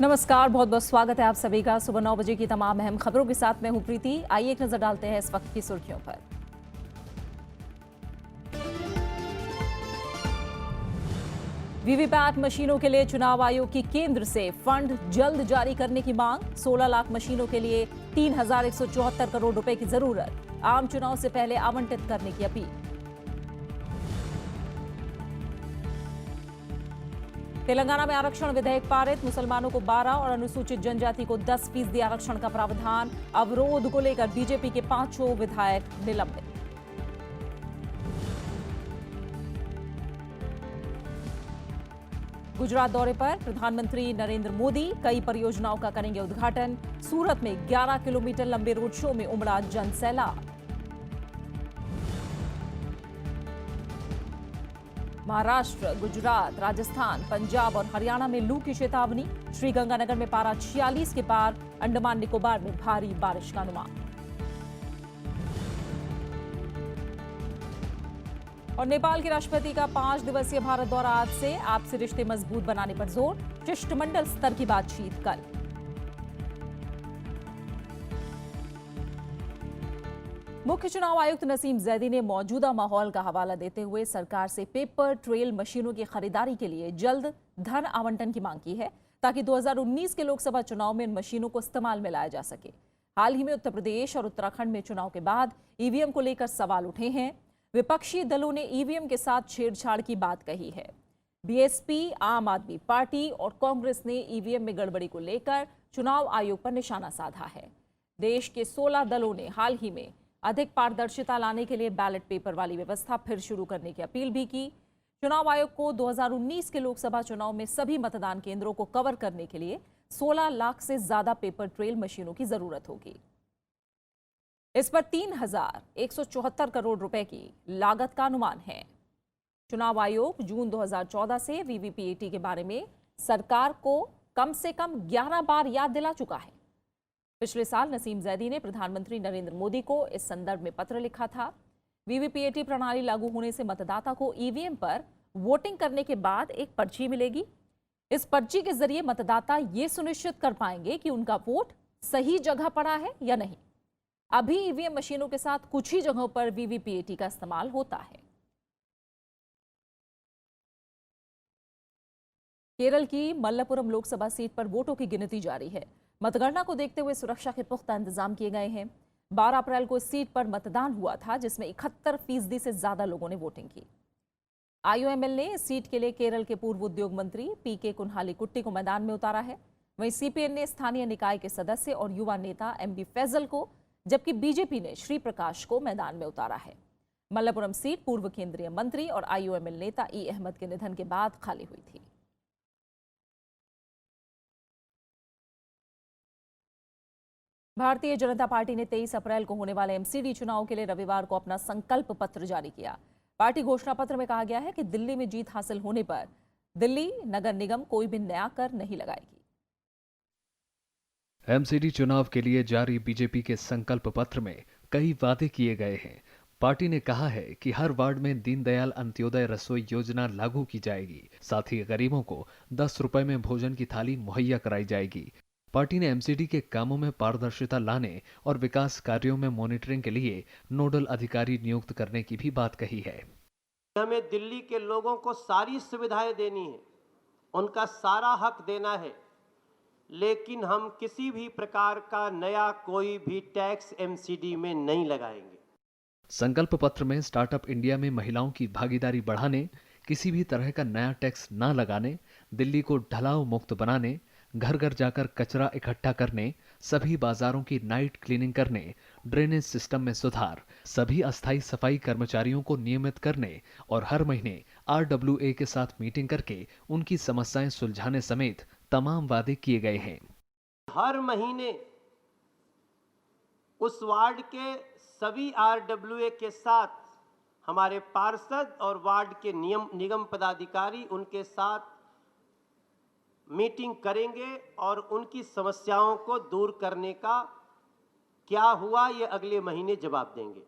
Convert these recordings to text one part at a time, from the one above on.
नमस्कार, बहुत बहुत स्वागत है आप सभी का सुबह 9 बजे की तमाम अहम खबरों के साथ। मैं हूं प्रीति। आइए एक नजर डालते हैं इस वक्त की सुर्खियों पर। वीवीपैट मशीनों के लिए चुनाव आयोग की केंद्र से फंड जल्द जारी करने की मांग। 16 लाख मशीनों के लिए 3,174 करोड़ रुपए की जरूरत। आम चुनाव से पहले आवंटित करने की अपील। तेलंगाना में आरक्षण विधेयक पारित। मुसलमानों को 12 और अनुसूचित जनजाति को 10% आरक्षण का प्रावधान। अवरोध को लेकर बीजेपी के 5 विधायक निलंबित। गुजरात दौरे पर प्रधानमंत्री नरेंद्र मोदी कई परियोजनाओं का करेंगे उद्घाटन। सूरत में 11 किलोमीटर लंबे रोड शो में उमड़ा जनसैलाब। महाराष्ट्र, गुजरात, राजस्थान, पंजाब और हरियाणा में लू की चेतावनी। श्रीगंगानगर में पारा 46 के पार। अंडमान निकोबार में भारी बारिश का अनुमान। और नेपाल के राष्ट्रपति का 5 दिवसीय भारत दौरा आज से। आपसी रिश्ते मजबूत बनाने पर जोर। शिष्टमंडल स्तर की बातचीत कल। मुख्य चुनाव आयुक्त नसीम जैदी ने मौजूदा माहौल का हवाला देते हुए सरकार से पेपर ट्रेल मशीनों की खरीदारी के लिए जल्द धन आवंटन की मांग की है, ताकि 2019 के लोकसभा चुनाव में इन मशीनों को इस्तेमाल में लाया जा सके। हाल ही में उत्तर प्रदेश और उत्तराखंड में चुनाव के बाद ईवीएम को लेकर सवाल उठे हैं। विपक्षी दलों ने ईवीएम के साथ छेड़छाड़ की बात कही है। बीएसपी, आम आदमी पार्टी और कांग्रेस ने ईवीएम में गड़बड़ी को लेकर चुनाव आयोग पर निशाना साधा है। देश के 16 दलों ने हाल ही में अधिक पारदर्शिता लाने के लिए बैलेट पेपर वाली व्यवस्था फिर शुरू करने की अपील भी की। चुनाव आयोग को 2019 के लोकसभा चुनाव में सभी मतदान केंद्रों को कवर करने के लिए 16 लाख से ज्यादा पेपर ट्रेल मशीनों की जरूरत होगी। इस पर 3,174 करोड़ रुपए की लागत का अनुमान है। चुनाव आयोग जून 2014 से वीवीपीएटी के बारे में सरकार को कम से कम 11 बार याद दिला चुका है। पिछले साल नसीम जैदी ने प्रधानमंत्री नरेंद्र मोदी को इस संदर्भ में पत्र लिखा था। वीवीपीएटी प्रणाली लागू होने से मतदाता को ईवीएम पर वोटिंग करने के बाद एक पर्ची मिलेगी। इस पर्ची के जरिए मतदाता ये सुनिश्चित कर पाएंगे कि उनका वोट सही जगह पड़ा है या नहीं। अभी ईवीएम मशीनों के साथ कुछ ही जगहों पर वीवीपीएटी का इस्तेमाल होता है। केरल की मल्लपुरम लोकसभा सीट पर वोटों की गिनती जारी है। मतगणना को देखते हुए सुरक्षा के पुख्ता इंतजाम किए गए हैं। 12 अप्रैल को इस सीट पर मतदान हुआ था, जिसमें 71% से ज्यादा लोगों ने वोटिंग की। आईयूएमएल ने इस सीट के लिए केरल के पूर्व उद्योग मंत्री पीके कुन्हाली कुट्टी को मैदान में उतारा है। वहीं सीपीएन ने स्थानीय निकाय के सदस्य और युवा नेता एमबी फैजल को, जबकि बीजेपी ने श्री प्रकाश को मैदान में उतारा है। मल्लपुरम सीट पूर्व केंद्रीय मंत्री और आईयूएमएल नेता ई अहमद के निधन के बाद खाली हुई थी। भारतीय जनता पार्टी ने 23 अप्रैल को होने वाले एमसीडी चुनाव के लिए रविवार को अपना संकल्प पत्र जारी किया। पार्टी घोषणा पत्र में कहा गया है कि दिल्ली में जीत हासिल होने पर दिल्ली नगर निगम कोई भी नया कर नहीं लगाएगी। एमसीडी चुनाव के लिए जारी बीजेपी के संकल्प पत्र में कई वादे किए गए हैं। पार्टी ने कहा है कि हर वार्ड में दीनदयाल अंत्योदय रसोई योजना लागू की जाएगी। साथ ही गरीबों को 10 रुपए में भोजन की थाली मुहैया कराई जाएगी। पार्टी ने एमसीडी के कामों में पारदर्शिता लाने और विकास कार्यों में मॉनिटरिंग के लिए नोडल अधिकारी नियुक्त करने की भी बात कही है। हमें दिल्ली के लोगों को सारी सुविधाएं देनी है, उनका सारा हक देना है, लेकिन हम किसी भी प्रकार का नया कोई भी टैक्स एमसीडी में नहीं लगाएंगे। संकल्प पत्र में स्टार्टअप इंडिया में महिलाओं की भागीदारी बढ़ाने, किसी भी तरह का नया टैक्स न लगाने, दिल्ली को ढलाव मुक्त बनाने, घर घर जाकर कचरा इकट्ठा करने, सभी बाजारों की नाइट क्लीनिंग करने, ड्रेनेज सिस्टम में सुधार, सभी अस्थायी सफाई कर्मचारियों को नियमित करने और हर महीने आरडब्ल्यूए के साथ मीटिंग करके उनकी समस्याएं सुलझाने समेत तमाम वादे किए गए हैं। हर महीने उस वार्ड के सभी आरडब्ल्यूए के साथ हमारे पार्षद और वार्ड के निगम पदाधिकारी उनके साथ मीटिंग करेंगे और उनकी समस्याओं को दूर करने का क्या हुआ ये अगले महीने जवाब देंगे।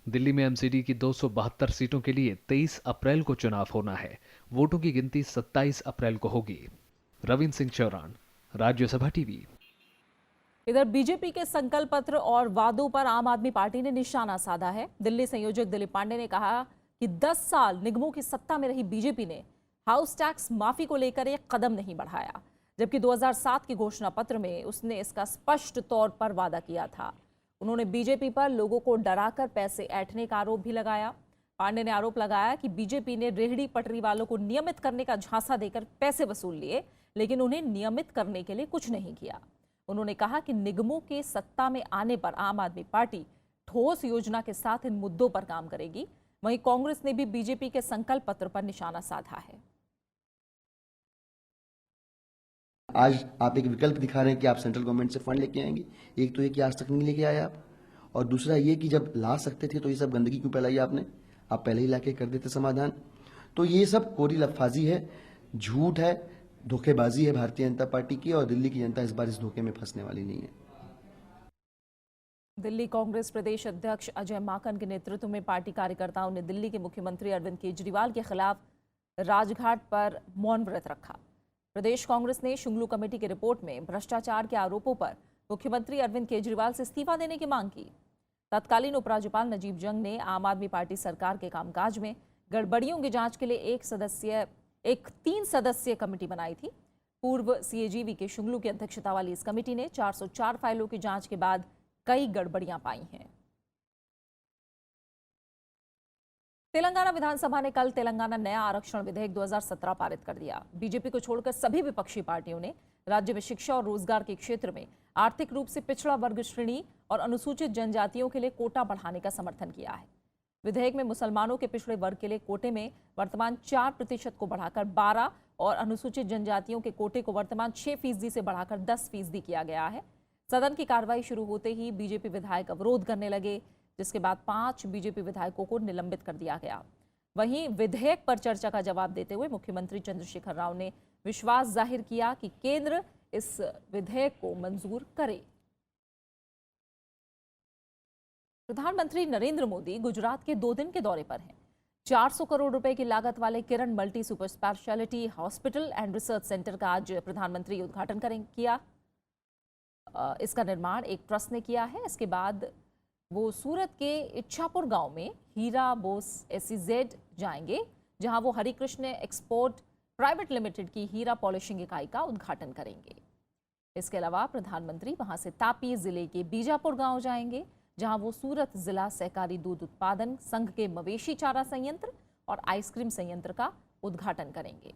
दिल्ली में एमसीडी की 272 सीटों के लिए 23 अप्रैल को चुनाव होना है। वोटों की गिनती 27 अप्रैल को होगी। रविंद्र सिंह चौरान, राज्यसभा टीवी। इधर बीजेपी के संकल्प पत्र और वादों पर आम आदमी पार्टी ने निशाना साधा है। दिल्ली संयोजक दिलीप पांडे ने कहा कि 10 साल निगमों की सत्ता में रही बीजेपी ने हाउस टैक्स माफी को लेकर एक कदम नहीं बढ़ाया, जबकि 2007 के घोषणा पत्र में उसने इसका स्पष्ट तौर पर वादा किया था। उन्होंने बीजेपी पर लोगों को डराकर पैसे ऐंठने का आरोप भी लगाया। पांडे ने आरोप लगाया कि बीजेपी ने रेहड़ी पटरी वालों को नियमित करने का झांसा देकर पैसे वसूल लिए, लेकिन उन्हें नियमित करने के लिए कुछ नहीं किया। उन्होंने कहा कि निगमों के सत्ता में आने पर आम आदमी पार्टी ठोस योजना के साथ इन मुद्दों पर काम करेगी। वहीं कांग्रेस ने भी बीजेपी के संकल्प पत्र पर निशाना साधा है। आज आप एक विकल्प दिखा रहे हैं कि आप सेंट्रल गवर्नमेंट से फंड लेके आएंगे। एक तो ये कि आज तक नहीं लेके आए आप, और दूसरा ये कि जब ला सकते थे तो ये सब गंदगी क्यों फैलाई आपने? आप पहले ही लाके कर देते समाधान। तो ये सब कोरी लफाजी है, झूठ है, धोखेबाजी है भारतीय जनता पार्टी की, और दिल्ली की जनता इस बार इस धोखे में फंसने वाली नहीं है। दिल्ली कांग्रेस प्रदेश अध्यक्ष अजय माकन के नेतृत्व में पार्टी कार्यकर्ताओं ने दिल्ली के मुख्यमंत्री अरविंद केजरीवाल के खिलाफ राजघाट पर मौन व्रत रखा। प्रदेश कांग्रेस ने शुंगलू कमेटी की रिपोर्ट में भ्रष्टाचार के आरोपों पर मुख्यमंत्री अरविंद केजरीवाल से इस्तीफा देने की मांग की। तत्कालीन उपराज्यपाल नजीब जंग ने आम आदमी पार्टी सरकार के कामकाज में गड़बड़ियों की जांच के लिए एक 3 सदस्यीय कमेटी बनाई थी। पूर्व सीएजी वीके शुंगलू की अध्यक्षता वाली इस कमेटी ने 404 फाइलों की जांच के बाद कई गड़बड़ियां पाई हैं। तेलंगाना विधानसभा ने कल तेलंगाना नया आरक्षण विधेयक 2017 पारित कर दिया। बीजेपी को छोड़कर सभी विपक्षी पार्टियों ने राज्य में शिक्षा और रोजगार के क्षेत्र में आर्थिक रूप से पिछड़ा वर्ग श्रेणी और अनुसूचित जनजातियों के लिए कोटा बढ़ाने का समर्थन किया है। विधेयक में मुसलमानों के पिछड़े वर्ग के लिए कोटे में वर्तमान 4% को बढ़ाकर 12 और अनुसूचित जनजातियों के कोटे को वर्तमान 6% से बढ़ाकर 10% किया गया है। सदन की कार्रवाई शुरू होते ही बीजेपी विधायक अवरोध करने लगे, जिसके बाद 5 बीजेपी विधायकों को निलंबित कर दिया गया। वहीं विधेयक पर चर्चा का जवाब देते हुए मुख्यमंत्री चंद्रशेखर राव ने विश्वास जाहिर किया कि केंद्र इस विधेयक को मंजूर करे। प्रधानमंत्री नरेंद्र मोदी गुजरात के 2 दिन के दौरे पर हैं। 400 करोड़ रुपए की लागत वाले Kiran multi super speciality hospital and research centre का आज प्रधानमंत्री उद्घाटन किया। इसका निर्माण एक ट्रस्ट ने किया है। इसके बाद वो सूरत के इच्छापुर गांव में हीरा बोस SEZ जाएंगे, जहां वो हरिकृष्ण एक्सपोर्ट प्राइवेट लिमिटेड की हीरा पॉलिशिंग इकाई का उद्घाटन करेंगे। इसके अलावा प्रधानमंत्री वहां से तापी जिले के बीजापुर गांव जाएंगे, जहां वो सूरत जिला सहकारी दूध उत्पादन संघ के मवेशी चारा संयंत्र और आइसक्रीम संयंत्र का उद्घाटन करेंगे।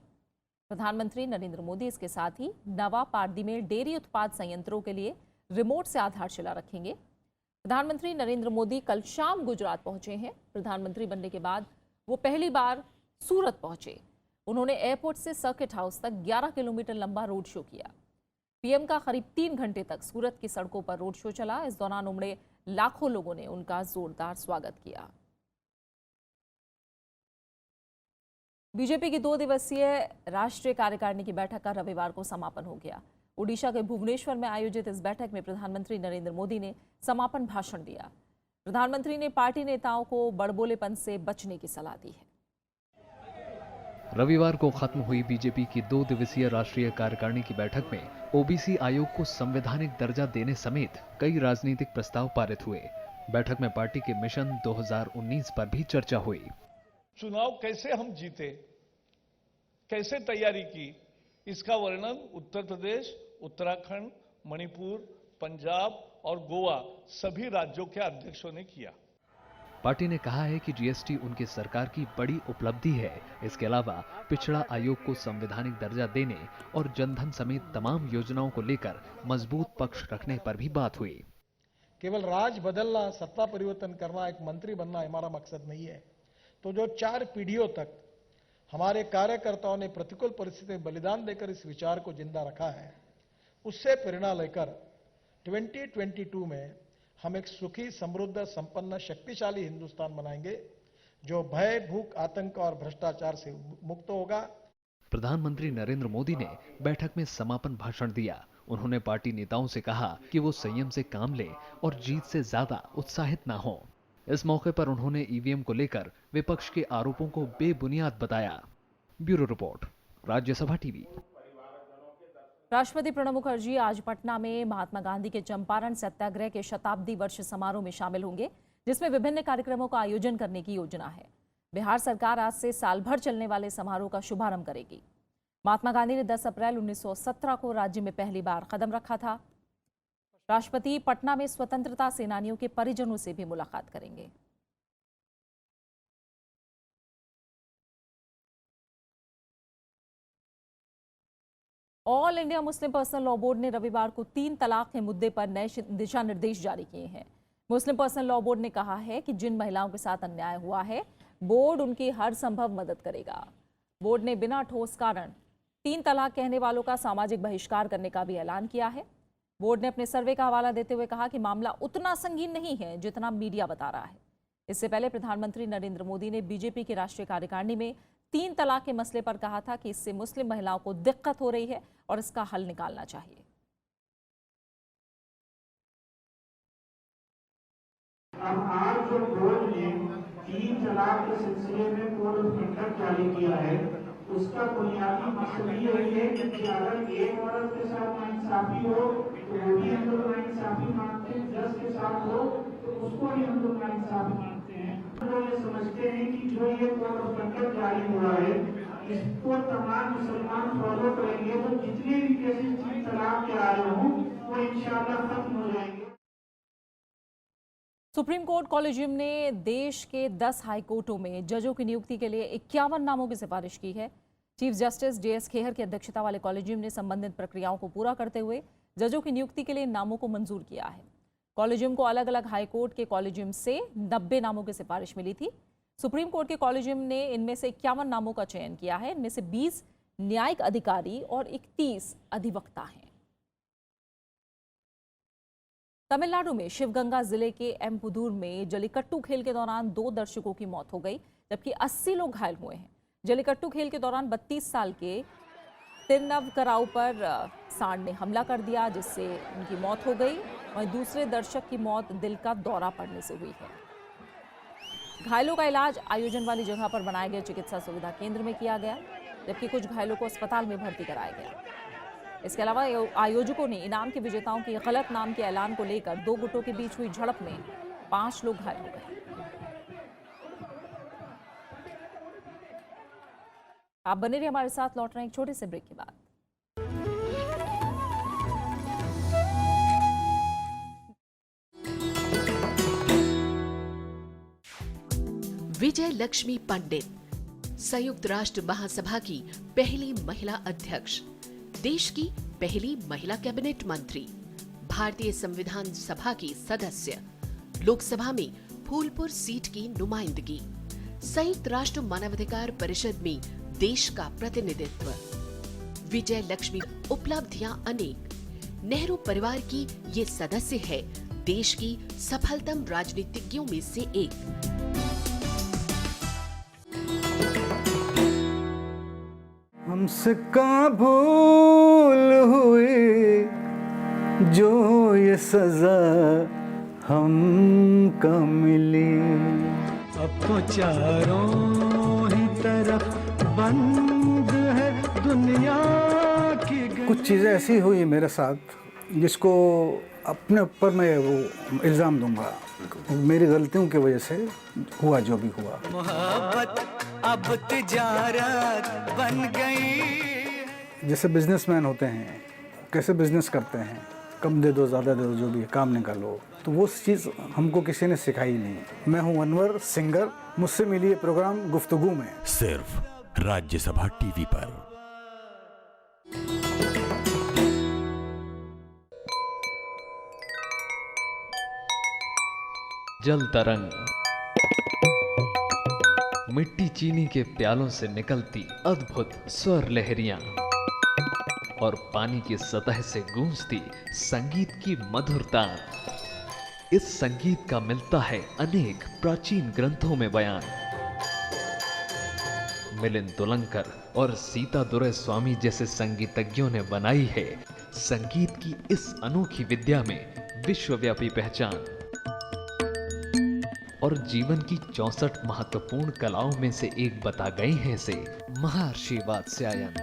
प्रधानमंत्री नरेंद्र मोदी इसके साथ ही नवा पारदी में डेयरी उत्पाद संयंत्रों के लिए रिमोट से आधारशिला रखेंगे। प्रधानमंत्री नरेंद्र मोदी कल शाम गुजरात पहुंचे हैं। प्रधानमंत्री बनने के बाद वो पहली बार सूरत पहुंचे। उन्होंने एयरपोर्ट से सर्किट हाउस तक 11 किलोमीटर लंबा रोड शो किया। पीएम का करीब 3 घंटे तक सूरत की सड़कों पर रोड शो चला। इस दौरान उमड़े लाखों लोगों ने उनका जोरदार स्वागत किया। बीजेपी की 2 दिवसीय राष्ट्रीय कार्यकारिणी की बैठक का रविवार को समापन हो गया। ओडिशा के भुवनेश्वर में आयोजित इस बैठक में प्रधानमंत्री नरेंद्र मोदी ने समापन भाषण दिया। प्रधानमंत्री ने पार्टी नेताओं को बड़बोलेपन से बचने की सलाह दी है। रविवार को खत्म हुई बीजेपी की 2 दिवसीय राष्ट्रीय कार्यकारिणी की बैठक में ओबीसी आयोग को संवैधानिक दर्जा देने समेत कई राजनीतिक प्रस्ताव पारित हुए। बैठक में पार्टी के मिशन 2019 पर भी चर्चा हुई। चुनाव कैसे हम जीते, कैसे तैयारी की, इसका वर्णन उत्तर प्रदेश, उत्तराखंड, मणिपुर, पंजाब और गोवा सभी राज्यों के अध्यक्षों ने किया। पार्टी ने कहा है कि जीएसटी उनकी सरकार की बड़ी उपलब्धि है। इसके अलावा पिछड़ा आयोग को संवैधानिक दर्जा देने और जनधन समेत तमाम योजनाओं को लेकर मजबूत पक्ष रखने पर भी बात हुई। केवल राज बदलना, सत्ता परिवर्तन करना, एक मंत्री बनना हमारा मकसद नहीं है। तो जो 4 पीढ़ियों तक हमारे कार्यकर्ताओं ने प्रतिकूल परिस्थिति में बलिदान देकर इस विचार को जिंदा रखा है, उससे प्रेरणा लेकर 2022 में हम एक सुखी, समृद्ध, संपन्न, शक्तिशाली हिंदुस्तान बनाएंगे, जो भय, भूख, आतंक और भ्रष्टाचार से मुक्त होगा। प्रधानमंत्री नरेंद्र मोदी ने बैठक में समापन भाषण दिया। उन्होंने पार्टी नेताओं से कहा कि वो संयम से काम लें और जीत से ज्यादा उत्साहित ना हों। इस मौके पर उन्होंने ईवीएम को लेकर विपक्ष के आरोपों को बेबुनियाद बताया। Bureau report, Rajya Sabha TV. राष्ट्रपति प्रणब मुखर्जी आज पटना में महात्मा गांधी के चंपारण सत्याग्रह के शताब्दी वर्ष समारोह में शामिल होंगे, जिसमें विभिन्न कार्यक्रमों का आयोजन करने की योजना है। बिहार सरकार आज से साल भर चलने वाले समारोह का शुभारंभ करेगी। महात्मा गांधी ने 10 अप्रैल 1917 को राज्य में पहली बार कदम रखा था। राष्ट्रपति पटना में स्वतंत्रता सेनानियों के परिजनों से भी मुलाकात करेंगे। All India Muslim personal law board ने रविवार को 3 तलाक के मुद्दे पर नए दिशा निर्देश जारी किए हैं। मुस्लिम पर्सनल लॉ बोर्ड ने कहा है कि जिन महिलाओं के साथ अन्याय हुआ है, बोर्ड उनकी हर संभव मदद करेगा। बोर्ड ने बिना ठोस कारण 3 तलाक कहने वालों का सामाजिक बहिष्कार करने का भी ऐलान किया है। बोर्ड ने अपने सर्वे का हवाला देते हुए कहा कि मामला उतना संगीन नहीं है जितना मीडिया बता रहा है। इससे पहले प्रधानमंत्री नरेंद्र मोदी ने बीजेपी की राष्ट्रीय कार्यकारिणी में 3 तलाक के मसले पर कहा था कि इससे मुस्लिम महिलाओं को दिक्कत हो रही है और इसका हल निकालना चाहिए। अब आज जो बोर्ड ने 3 तलाक के सिलसिले में कोड ऑफ कंडक्ट जारी किया है, उसका बुनियादी मकसद ये है कि अगर एक औरत के साथ नाइंसाफी हो तो वो भी हम लोग नाइंसाफी मानते हैं, 10 के साथ हो तो उसको भी हम लोग नाइंसाफी मानते हैं। लोग ये समझते हैं कि जो ये कोड ऑफ कंडक्ट जारी हुआ है, इसको तमाम मुसलमान फॉलो करेंगे तो जितने भी केसेस 3 तलाक के आ रहे हों वो इंशाअल्लाह खत्म हो जाएंगे। सुप्रीम कोर्ट कॉलेजियम ने देश के 10 हाई कोर्टों में जजों की नियुक्ति के लिए 51 नामों की सिफारिश की है। चीफ जस्टिस JS खेहर की अध्यक्षता वाले कॉलेजियम ने संबंधित प्रक्रियाओं को पूरा करते हुए जजों की नियुक्ति के लिए नामों को मंजूर किया है। कॉलेजियम को अलग अलग हाई कोर्ट के कॉलेजियम से 90 नामों की सिफारिश मिली थी। सुप्रीम कोर्ट के कॉलेजियम ने इनमें से 51 नामों का चयन किया है। इनमें से 20 न्यायिक अधिकारी और 31 अधिवक्ता हैं। तमिलनाडु में शिवगंगा जिले के एमपुदूर में जलीकट्टू खेल के दौरान 2 दर्शकों की मौत हो गई, जबकि 80 लोग घायल हुए हैं। जलीकट्टू खेल के दौरान 32 साल के तिरुनवकराउ पर सांड ने हमला कर दिया, जिससे उनकी मौत हो गई। वहीं दूसरे दर्शक की मौत दिल का दौरा पड़ने से हुई है। घायलों का इलाज आयोजन वाली जगह पर बनाए गए चिकित्सा सुविधा केंद्र में किया गया, जबकि कुछ घायलों को अस्पताल में भर्ती कराया गया। इसके अलावा आयोजकों ने इनाम के विजेताओं के गलत नाम के ऐलान को लेकर 2 गुटों के बीच हुई झड़प में 5 लोग घायल हो गए। आप बने रहिए हमारे साथ, लौट रहे हैं एक छोटे से ब्रेक के बाद। विजय लक्ष्मी पंडित, संयुक्त राष्ट्र महासभा की पहली महिला अध्यक्ष, देश की पहली महिला कैबिनेट मंत्री, भारतीय संविधान सभा की सदस्य, लोकसभा में फूलपुर सीट की नुमाइंदगी, संयुक्त राष्ट्र मानवाधिकार परिषद में देश का प्रतिनिधित्व। विजय लक्ष्मी उपलब्धियां अनेक। नेहरू परिवार की ये सदस्य है देश की सफलतम राजनीतिज्ञों में से एक। हमसे कहाँ भूल हुई जो ये सजा हमको मिली। अब तो चारों ही तरफ बंद है दुनिया की। कुछ चीज़ें ऐसी हुई मेरे साथ जिसको अपने ऊपर मैं वो इल्ज़ाम दूंगा, मेरी गलतियों की वजह से हुआ जो भी हुआ। मोहब्बत अब तिजारत बन गई। जैसे बिजनेसमैन होते हैं, कैसे बिजनेस करते हैं, कम दे दो ज़्यादा दे दो, जो भी है काम निकालो, तो वो चीज़ हमको किसी ने सिखाई नहीं। मैं हूं अनवर सिंगर, मुझसे मिली ये प्रोग्राम गुफ्तगू में, सिर्फ राज्यसभा टीवी पर। जल तरंग, मिट्टी चीनी के प्यालों से निकलती अद्भुत स्वर लहरियां और पानी की सतह से गूंजती संगीत की मधुरता। इस संगीत का मिलता है अनेक प्राचीन ग्रंथों में बयान। मिलिंद तुलंकर और सीता दुरै स्वामी जैसे संगीतज्ञों ने बनाई है संगीत की इस अनोखी विद्या में विश्वव्यापी पहचान। और जीवन की 64 महत्वपूर्ण कलाओं में से एक बता गए हैं इसे महर्षि वात्स्यायन।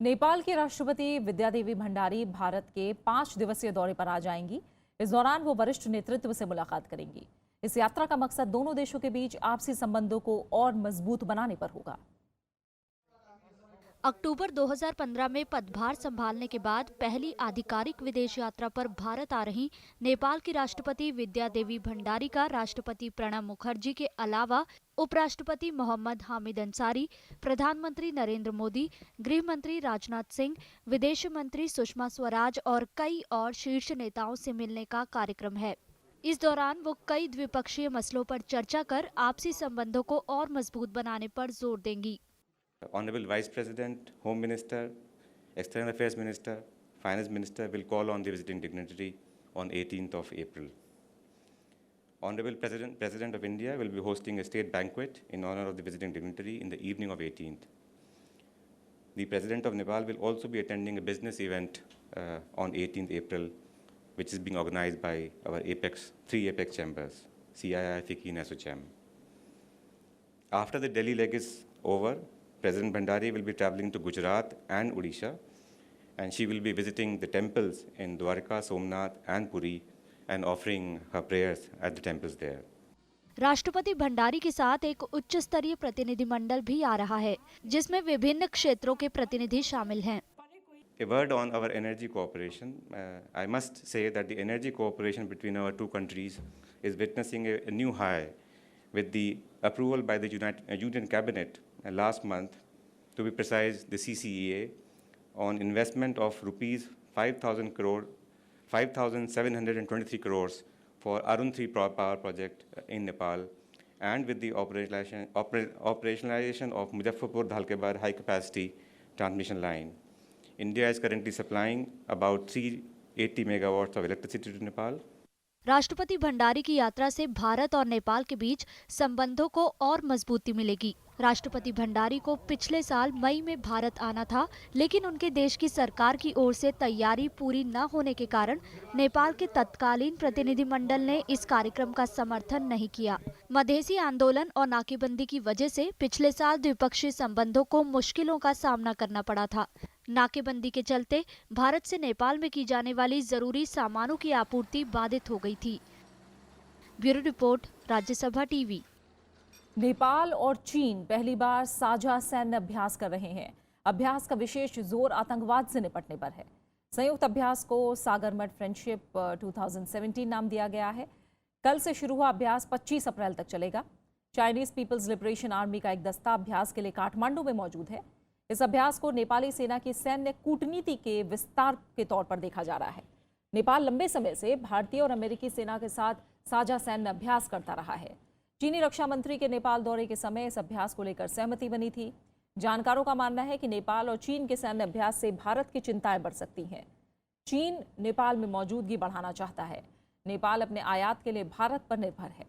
नेपाल के राष्ट्रपति विद्यादेवी भंडारी भारत के 5 दिवसीय दौरे पर आ जाएंगी। इस दौरान वो वरिष्ठ नेतृत्व से मुलाकात करेंगी। इस यात्रा का मकसद दोनों देशों के बीच आपसी संबंधों को और मजबूत बनाने पर होगा। अक्टूबर 2015 में पदभार संभालने के बाद पहली आधिकारिक विदेश यात्रा पर भारत आ रही नेपाल की राष्ट्रपति विद्यादेवी भंडारी का राष्ट्रपति प्रणब मुखर्जी के अलावा उपराष्ट्रपति मोहम्मद हामिद अंसारी, प्रधानमंत्री नरेंद्र मोदी, गृह मंत्री राजनाथ सिंह, विदेश मंत्री सुषमा स्वराज और कई और शीर्ष नेताओं से मिलने का कार्यक्रम है। इस दौरान वो कई द्विपक्षीय मसलों पर चर्चा कर आपसी संबंधों को और मजबूत बनाने पर जोर देंगी। Honorable Vice President, Home Minister, External Affairs Minister, Finance Minister will call on the visiting dignitary on 18th of April. Honorable President of India will be hosting a state banquet in honor of the visiting dignitary in the evening of 18th. The President of Nepal will also be attending a business event on 18th April, which is being organized by our three apex chambers, CII, FICCI, and ASSOCHAM. After the Delhi leg is over, President Bhandari will be traveling to Gujarat and Odisha, and she will be visiting the temples in Dwarka, Somnath and Puri and offering her prayers at the temples there. राष्ट्रपति भंडारी के साथ एक उच्च स्तरीय प्रतिनिधिमंडल भी आ रहा है, जिसमें विभिन्न क्षेत्रों के प्रतिनिधि शामिल हैं। A word on our energy cooperation. I must say that the energy cooperation between our two countries is witnessing a new high with the approval by the Union Cabinet last month, to be precise, the CCEA, on investment of rupees 5,723 crores for Arun 3 power project in Nepal, and with the operationalization of Muzaffarpur-Dhalkebar high capacity transmission line. India is currently supplying about 380 megawatts of electricity to Nepal. राष्ट्रपति भंडारी की यात्रा से भारत और नेपाल के बीच संबंधों को और मजबूती मिलेगी। राष्ट्रपति भंडारी को पिछले साल मई में भारत आना था, लेकिन उनके देश की सरकार की ओर से तैयारी पूरी न होने के कारण नेपाल के तत्कालीन प्रतिनिधिमंडल ने इस कार्यक्रम का समर्थन नहीं किया। मधेसी आंदोलन और नाकेबंदी की वजह से पिछले साल द्विपक्षीय संबंधों को मुश्किलों का सामना करना पड़ा था। नाकेबंदी के चलते भारत से नेपाल में की जाने वाली जरूरी सामानों की आपूर्ति बाधित हो गई थी। Bureau report, Rajya Sabha TV. Nepal और चीन पहली बार साझा सैन्य अभ्यास कर रहे हैं। अभ्यास का विशेष जोर आतंकवाद से निपटने पर है। संयुक्त अभ्यास को सागरमठ फ्रेंडशिप 2017 नाम दिया गया है। कल से शुरू हुआ अभ्यास 25 अप्रैल तक चलेगा। चाइनीज पीपल्स लिबरेशन आर्मी का एक दस्ता अभ्यास के लिए काठमांडू में मौजूद है। इस अभ्यास को नेपाली सेना की सैन्य कूटनीति के विस्तार के तौर पर देखा जा रहा है। नेपाल लंबे समय से भारतीय और अमेरिकी सेना के साथ साझा सैन्य अभ्यास करता रहा है। चीनी रक्षा मंत्री के नेपाल दौरे के समय इस अभ्यास को लेकर सहमति बनी थी। जानकारों का मानना है कि नेपाल और चीन के सैन्य अभ्यास से भारत की चिंताएं बढ़ सकती हैं। चीन नेपाल में मौजूदगी बढ़ाना चाहता है। नेपाल अपने आयात के लिए भारत पर निर्भर है।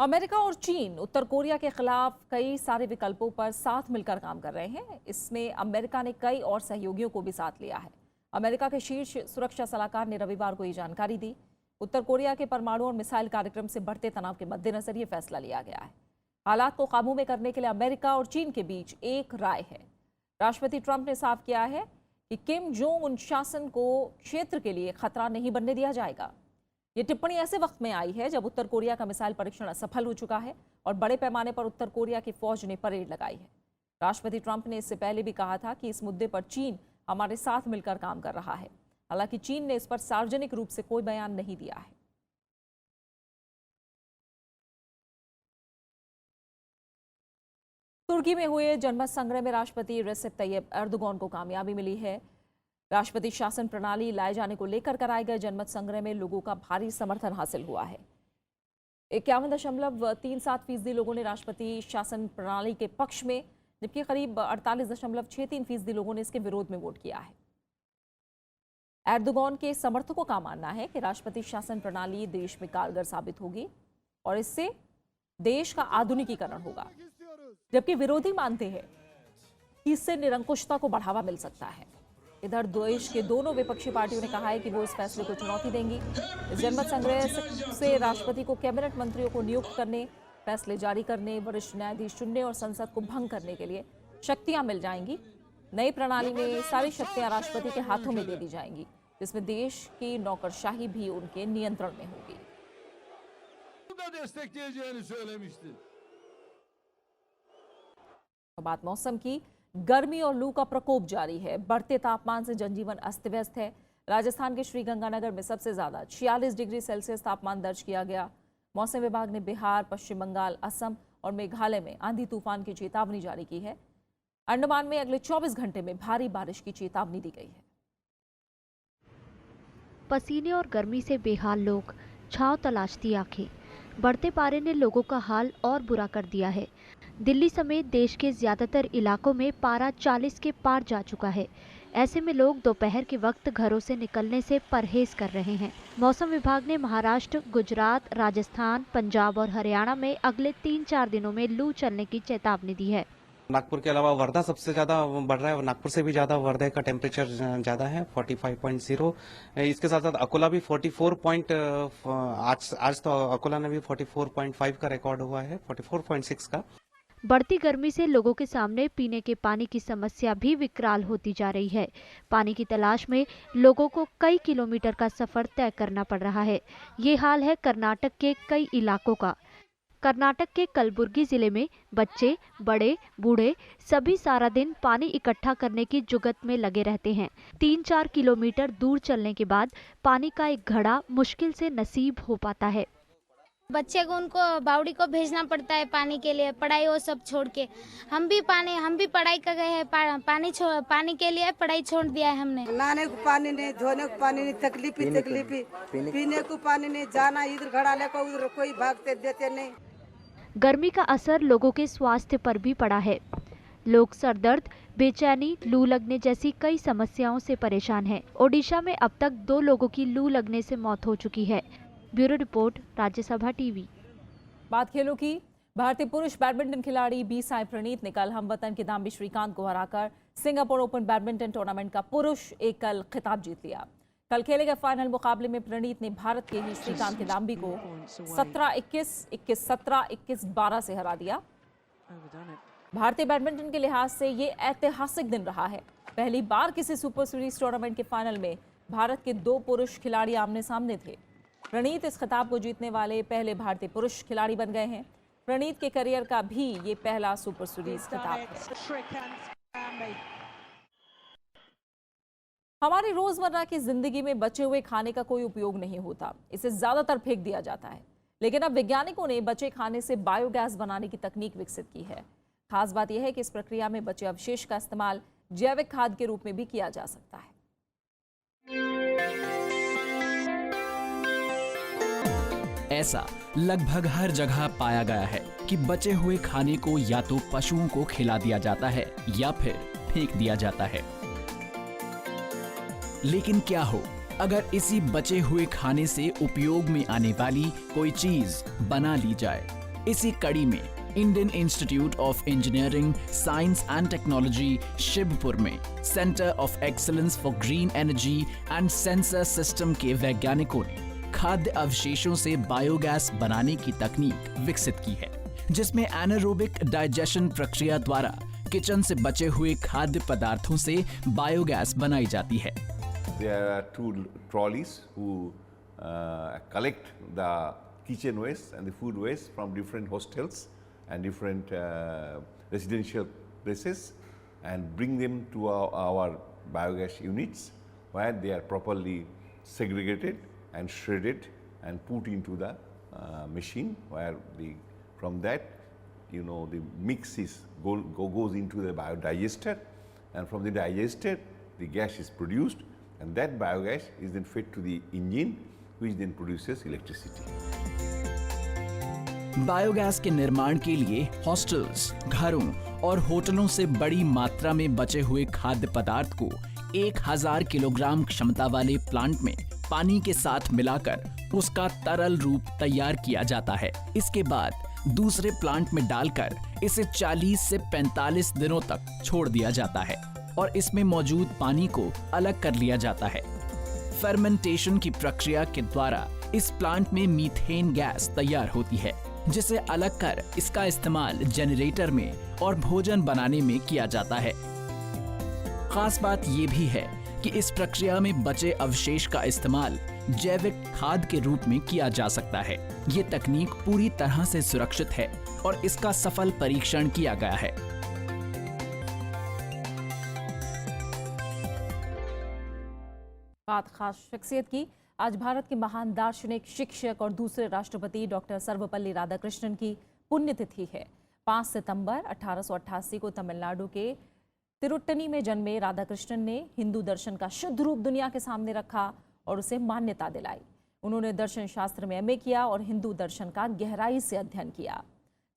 अमेरिका और चीन उत्तर कोरिया के खिलाफ कई सारे विकल्पों पर साथ मिलकर काम कर रहे हैं। इसमें अमेरिका ने कई और सहयोगियों को भी साथ लिया है। अमेरिका के शीर्ष सुरक्षा सलाहकार ने रविवार को ये जानकारी दी। उत्तर कोरिया के परमाणु और मिसाइल कार्यक्रम से बढ़ते तनाव के मद्देनजर ये फैसला लिया गया है। हालात को काबू में करने के लिए अमेरिका और चीन के बीच एक राय है। राष्ट्रपति ट्रंप ने साफ किया है कि किम जोंग उन शासन को क्षेत्र के लिए खतरा नहीं बनने दिया जाएगा। ये टिप्पणी ऐसे वक्त में आई है जब उत्तर कोरिया का मिसाइल परीक्षण असफल हो चुका है और बड़े पैमाने पर उत्तर कोरिया की फौज ने परेड लगाई है। राष्ट्रपति ट्रंप ने इससे पहले भी कहा था कि इस मुद्दे पर चीन हमारे साथ मिलकर काम कर रहा है। हालांकि चीन ने इस पर सार्वजनिक रूप से कोई बयान नहीं दिया है। तुर्की में हुए जनमत संग्रह में राष्ट्रपति रेसिप तैयब एर्दोगान को कामयाबी मिली है। राष्ट्रपति शासन प्रणाली लाए जाने को लेकर कराए गए जनमत संग्रह में लोगों का भारी समर्थन हासिल हुआ है। 51.37% लोगों ने राष्ट्रपति शासन प्रणाली के पक्ष में, जबकि करीब 48.63% लोगों ने इसके विरोध में वोट किया है। एर्दोगान के समर्थकों का मानना है कि राष्ट्रपति शासन प्रणाली देश में कारगर साबित होगी और इससे देश का आधुनिकीकरण होगा, जबकि विरोधी मानते हैं कि इससे निरंकुशता को बढ़ावा मिल सकता है। इधर देश के दोनों विपक्षी पार्टियों ने कहा है कि वो इस फैसले को चुनौती देंगी। इस जनमत संग्रह से राष्ट्रपति को कैबिनेट मंत्रियों को नियुक्त करने, फैसले जारी करने, वरिष्ठ न्यायाधीश चुनने और संसद को भंग करने के लिए शक्तियां मिल जाएंगी। नई प्रणाली में सारी शक्तियां राष्ट्रपति के हाथों में दे दी जाएंगी, जिसमें देश की नौकरशाही भी उनके नियंत्रण में होगी। बात मौसम की। गर्मी और लू का प्रकोप जारी है। बढ़ते तापमान से जनजीवन अस्त व्यस्त है। राजस्थान के श्रीगंगानगर में सबसे ज्यादा 46 डिग्री सेल्सियस तापमान दर्ज किया गया। मौसम विभाग ने बिहार, पश्चिम बंगाल, असम और मेघालय में आंधी तूफान की चेतावनी जारी की है। अंडमान में अगले 24 घंटे में भारी बारिश की चेतावनी दी गई है। पसीने और गर्मी से बेहाल लोग, छांव तलाशती आंखें। बढ़ते पारे ने लोगों का हाल और बुरा कर दिया है। दिल्ली समेत देश के ज्यादातर इलाकों में पारा 40 के पार जा चुका है। ऐसे में लोग दोपहर के वक्त घरों से निकलने से परहेज कर रहे हैं। मौसम विभाग ने महाराष्ट्र, गुजरात, राजस्थान, पंजाब और हरियाणा में अगले 3-4 दिनों में लू चलने की चेतावनी दी है। नागपुर के अलावा वर्धा सबसे ज्यादा बढ़ रहा है। नागपुर से भी ज्यादा वर्धा का टेम्परेचर ज्यादा है 45.0। इसके साथ साथ अकोला भी 44. आज तो अकोला ने भी 44.5 का रिकॉर्ड हुआ है, 44.6 का। बढ़ती गर्मी से लोगों के सामने पीने के पानी की समस्या भी विकराल होती जा रही है। पानी की तलाश में लोगों को कई किलोमीटर का सफर तय करना पड़ रहा है। ये हाल है कर्नाटक के कई इलाकों का। कर्नाटक के कलबुर्गी जिले में बच्चे, बड़े, बूढ़े सभी सारा दिन पानी इकट्ठा करने की जुगत में लगे रहते हैं। 3-4 किलोमीटर दूर चलने के बाद पानी का एक घड़ा मुश्किल से नसीब हो पाता है। बच्चे को उनको बावड़ी को भेजना पड़ता है पानी के लिए, पढ़ाई वो सब छोड़ के। हम भी पढ़ाई कर गए हैं, पानी के लिए पढ़ाई छोड़ दिया है हमने। नहाने को पानी नहीं, धोने को पानी नहीं, तकलीफ पीने को पानी नहीं, जाना इधर घड़ा लेकर उधर कोई भागते देते नहीं। गर्मी का असर लोगों के स्वास्थ्य पर भी पड़ा है। लोग सरदर्द, बेचैनी, लू लगने जैसी कई समस्याओं से परेशान हैं। ओडिशा में अब तक 2 लोगों की लू लगने से मौत हो चुकी है। Bureau report, Rajya Sabha TV. बात खेलों की। भारतीय पुरुष बैडमिंटन खिलाड़ी बी साई प्रणीत ने कल हमवतन किदाम्बी श्रीकांत को हराकर सिंगापुर ओपन बैडमिंटन टूर्नामेंट का पुरुष एकल खिताब जीत लिया। कल खेले गए फाइनल मुकाबले में प्रणीत ने भारत के ही श्रीकांत किदाम्बी को 17-21, 21-17, 21-12 से हरा दिया। भारतीय बैडमिंटन के लिहाज से ये ऐतिहासिक दिन रहा है। पहली बार किसी सुपर सीरीज टूर्नामेंट के फाइनल में भारत के 2 पुरुष खिलाड़ी आमने सामने थे। प्रणीत इस खिताब को जीतने वाले पहले भारतीय पुरुष खिलाड़ी बन गए हैं। प्रणीत के करियर का भी ये पहला सुपर सीरीज खिताब है। हमारी रोजमर्रा की जिंदगी में बचे हुए खाने का कोई उपयोग नहीं होता, इसे ज्यादातर फेंक दिया जाता है। लेकिन अब वैज्ञानिकों ने बचे खाने से बायोगैस बनाने की तकनीक विकसित की है। खास बात यह है कि इस प्रक्रिया में बचे अवशेष का इस्तेमाल जैविक खाद के रूप में भी किया जा सकता है। ऐसा लगभग हर जगह पाया गया है कि बचे हुए खाने को या तो पशुओं को खिला दिया जाता है या फिर फेंक दिया जाता है। लेकिन क्या हो अगर इसी बचे हुए खाने से उपयोग में आने वाली कोई चीज बना ली जाए? इसी कड़ी में Indian institute of engineering, science and technology Shibpur में centre of excellence for green energy and sensor system के वैज्ञानिकों ने खाद्य अवशेषों से बायोगैस बनाने की तकनीक विकसित की है, जिसमें एनारोबिक डाइजेशन प्रक्रिया द्वारा किचन से बचे हुए खाद्य पदार्थों से बायोगैस बनाई जाती है। There are 2 trolleys who collect the kitchen waste and the food waste from different hostels and different residential places and bring them to our biogas units where they are properly segregated and shredded and put into the machine where from that the mix goes into the biodigester, and from the digester the gas is produced and that biogas is then fed to the engine which then produces electricity. Biogas के निर्माण के लिए hostels, घरों और होटलों से बड़ी मात्रा में बचे हुए खाद्य पदार्थ को 1000 किलोग्राम क्षमता वाले प्लांट में पानी के साथ मिलाकर उसका तरल रूप तैयार किया जाता है। इसके बाद दूसरे प्लांट में डालकर इसे 40 से 45 दिनों तक छोड़ दिया जाता है और इसमें मौजूद पानी को अलग कर लिया जाता है। फर्मेंटेशन की प्रक्रिया के द्वारा इस प्लांट में मीथेन गैस तैयार होती है, जिसे अलग कर इसका इस्तेमाल जनरेटर में और भोजन बनाने में किया जाता है। खास बात ये भी है कि इस प्रक्रिया में बचे अवशेष का इस्तेमाल जैविक खाद के रूप में किया जा सकता है। ये तकनीक पूरी तरह से सुरक्षित है और इसका सफल परीक्षण किया गया है। बात खास शख्सियत की। आज भारत के महान दार्शनिक, शिक्षक और दूसरे राष्ट्रपति डॉक्टर सर्वपल्ली राधाकृष्णन की पुण्यतिथि है। 5 सितंबर 1888 को तमिलनाडु के तिरुट्टनी में जन्मे राधाकृष्णन ने हिंदू दर्शन का शुद्ध रूप दुनिया के सामने रखा और उसे मान्यता दिलाई। उन्होंने दर्शन शास्त्र में एमए किया और हिंदू दर्शन का गहराई से अध्ययन किया।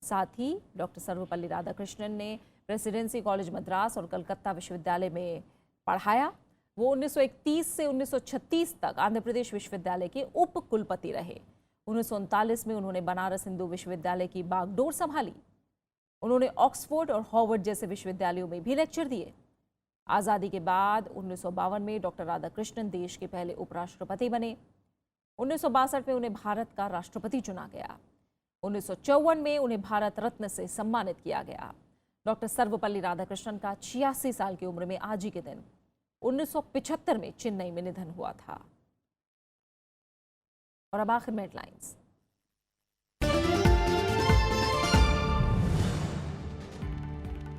साथ ही डॉक्टर सर्वपल्ली राधाकृष्णन ने प्रेसिडेंसी कॉलेज मद्रास और कलकत्ता विश्वविद्यालय में पढ़ाया। वो 1931 से 1936 तक आंध्र प्रदेश विश्वविद्यालय के उप कुलपति रहे। 1939 में उन्होंने बनारस हिंदू विश्वविद्यालय की बागडोर संभाली। उन्होंने ऑक्सफोर्ड और हार्वर्ड जैसे विश्वविद्यालयों में भी लेक्चर दिए। आज़ादी के बाद 1952 में डॉक्टर राधाकृष्णन देश के पहले उपराष्ट्रपति बने। 1962 में उन्हें भारत का राष्ट्रपति चुना गया। 1954 में उन्हें भारत रत्न से सम्मानित किया गया। डॉक्टर सर्वपल्ली राधाकृष्णन का 86 साल की उम्र में आज ही के दिन 1975 में चेन्नई में निधन हुआ था। और अब आखिर में हेडलाइंस।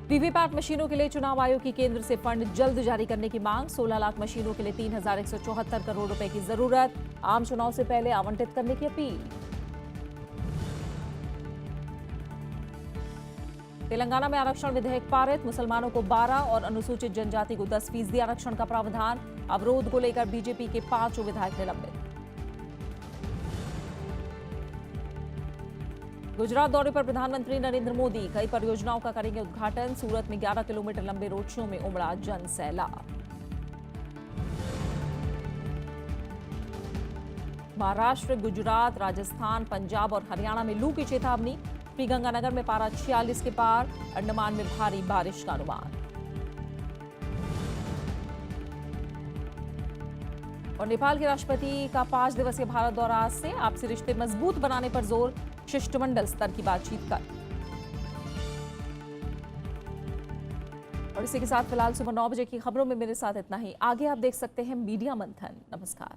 वीवीपैट मशीनों के लिए चुनाव आयोग की केंद्र से फंड जल्द जारी करने की मांग। 16 लाख मशीनों के लिए 3,174 करोड़ रुपए की जरूरत। आम चुनाव से पहले आवंटित करने की अपील। तेलंगाना में आरक्षण विधेयक पारित। मुसलमानों को 12 और अनुसूचित जनजाति को 10% आरक्षण का प्रावधान। अवरोध को लेकर बीजेपी के 5 विधायक निलंबित। गुजरात दौरे पर प्रधानमंत्री नरेंद्र मोदी कई परियोजनाओं का करेंगे उद्घाटन। सूरत में 11 किलोमीटर लंबे रोड शो में उमड़ा जन सैलाब। महाराष्ट्र, गुजरात, राजस्थान, पंजाब और हरियाणा में लू की चेतावनी। श्रीगंगानगर में पारा 46 के पार। अंडमान में भारी बारिश का अनुमान। और नेपाल के राष्ट्रपति का 5 दिवसीय भारत दौरा आज से। आपसी रिश्ते मजबूत बनाने पर जोर। शिष्टमंडल स्तर की बातचीत कर। और इसी के साथ फिलहाल सुबह 9 बजे की खबरों में मेरे साथ इतना ही। आगे आप देख सकते हैं मीडिया मंथन। नमस्कार।